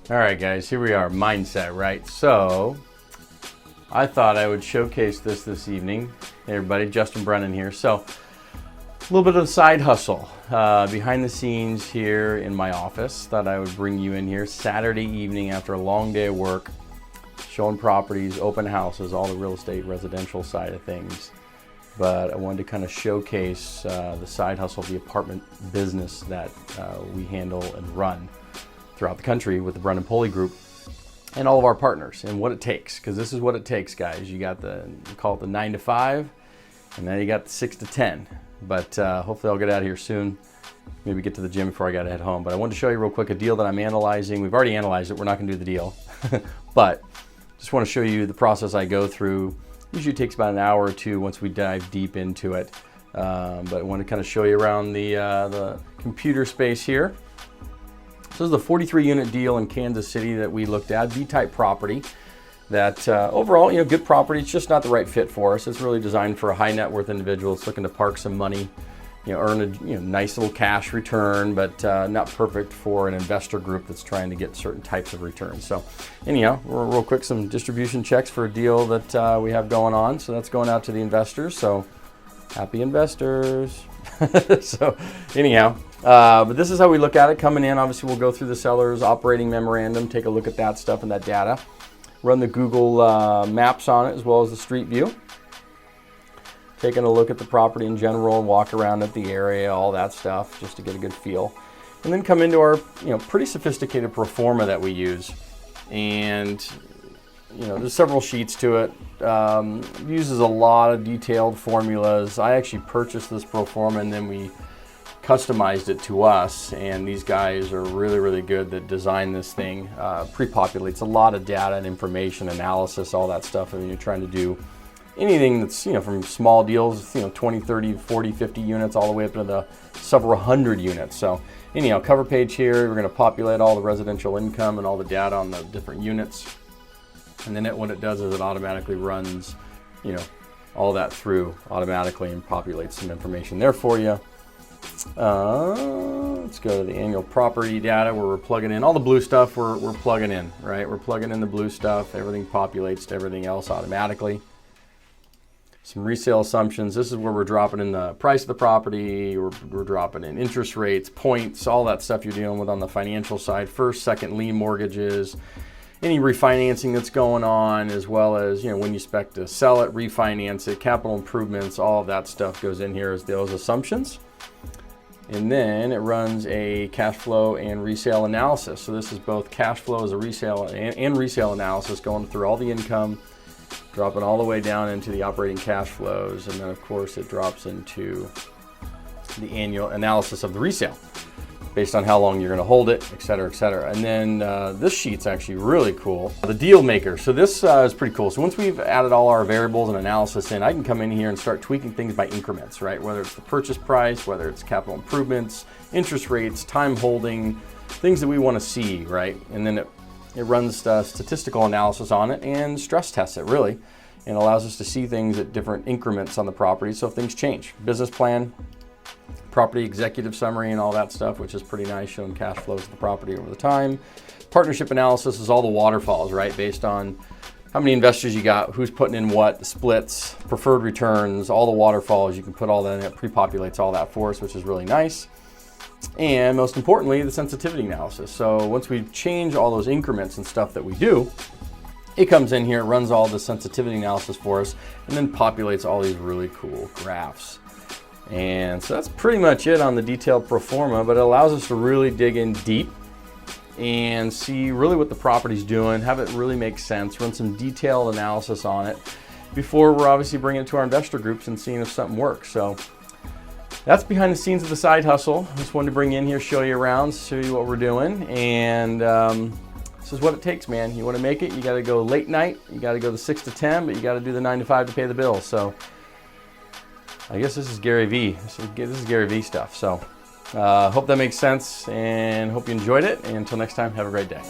All right, guys, here we are, mindset, right? So I thought I would showcase this evening. Hey, everybody, Justin Brennan here. So a little bit of a side hustle behind the scenes here in my office. Thought I would bring you in here Saturday evening after a long day of work, showing properties, open houses, all the real estate, residential side of things. But I wanted to kind of showcase the side hustle of the apartment business that we handle and run throughout the country with the Brennan Pulley Group and all of our partners, and what it takes, because this is what it takes, guys. You got we call it the 9 to 5, and then you got the 6 to 10. But hopefully I'll get out of here soon, maybe get to the gym before I got to head home. But I wanted to show you real quick a deal that I'm analyzing. We've already analyzed it, we're not gonna do the deal. But just want to show you the process I go through. Usually it takes about an hour or two once we dive deep into it. But I want to kind of show you around the computer space here. So this is a 43 unit deal in Kansas City that we looked at, B-type property that overall, good property. It's just not the right fit for us. It's really designed for a high net worth individual that's looking to park some money, earn a nice little cash return, but not perfect for an investor group that's trying to get certain types of returns. So anyhow, real quick, some distribution checks for a deal that we have going on. So that's going out to the investors. So happy investors. So anyhow, but this is how we look at it coming in. Obviously, we'll go through the seller's operating memorandum, take a look at that stuff and that data, run the Google Maps on it as well as the Street View, taking a look at the property in general and walk around at the area, all that stuff, just to get a good feel. And then come into our pretty sophisticated pro forma that we use. And there's several sheets to it. Uses a lot of detailed formulas. I actually purchased this pro forma and then we customized it to us, and these guys are really, really good that design this thing. Pre-populates a lot of data and information, analysis, all that stuff. I mean, you're trying to do anything that's, from small deals, 20, 30, 40, 50 units, all the way up to the several hundred units. So anyhow, cover page here, we're going to populate all the residential income and all the data on the different units. And then what it does is it automatically runs, all that through automatically and populates some information there for you. Let's go to the annual property data where we're plugging in all the blue stuff. We're plugging in, right? We're plugging in the blue stuff. Everything populates to everything else automatically. Some resale assumptions. This is where we're dropping in the price of the property. We're dropping in interest rates, points, all that stuff you're dealing with on the financial side. First, second lien mortgages, any refinancing that's going on, as well as when you expect to sell it, refinance it, capital improvements, all of that stuff goes in here as those assumptions. And then it runs a cash flow and resale analysis. So this is both cash flow as a resale and resale analysis, going through all the income, dropping all the way down into the operating cash flows. And then of course it drops into the annual analysis of the resale based on how long you're going to hold it, et cetera, et cetera. And then this sheet's actually really cool. The deal maker. So this is pretty cool. So once we've added all our variables and analysis in, I can come in here and start tweaking things by increments, right? Whether it's the purchase price, whether it's capital improvements, interest rates, time holding, things that we want to see, right? And then it runs statistical analysis on it and stress tests it really, and allows us to see things at different increments on the property. So if things change, business plan, property executive summary and all that stuff, which is pretty nice, showing cash flows of the property over the time. Partnership analysis is all the waterfalls, right? Based on how many investors you got, who's putting in what, splits, preferred returns, all the waterfalls. You can put all that in. It pre-populates all that for us, which is really nice. And most importantly, the sensitivity analysis. So once we change all those increments and stuff that we do, it comes in here, runs all the sensitivity analysis for us, and then populates all these really cool graphs. And so that's pretty much it on the detailed pro forma, but it allows us to really dig in deep and see really what the property's doing, have it really make sense, run some detailed analysis on it before we're obviously bringing it to our investor groups and seeing if something works. So that's behind the scenes of the side hustle. Just wanted to bring you in here, show you around, show you what we're doing. And this is what it takes, man. You want to make it, you got to go late night, you got to go the 6 to 10, but you got to do the 9 to 5 to pay the bills. So I guess this is Gary V. This is Gary V stuff. So hope that makes sense and hope you enjoyed it. And until next time, have a great day.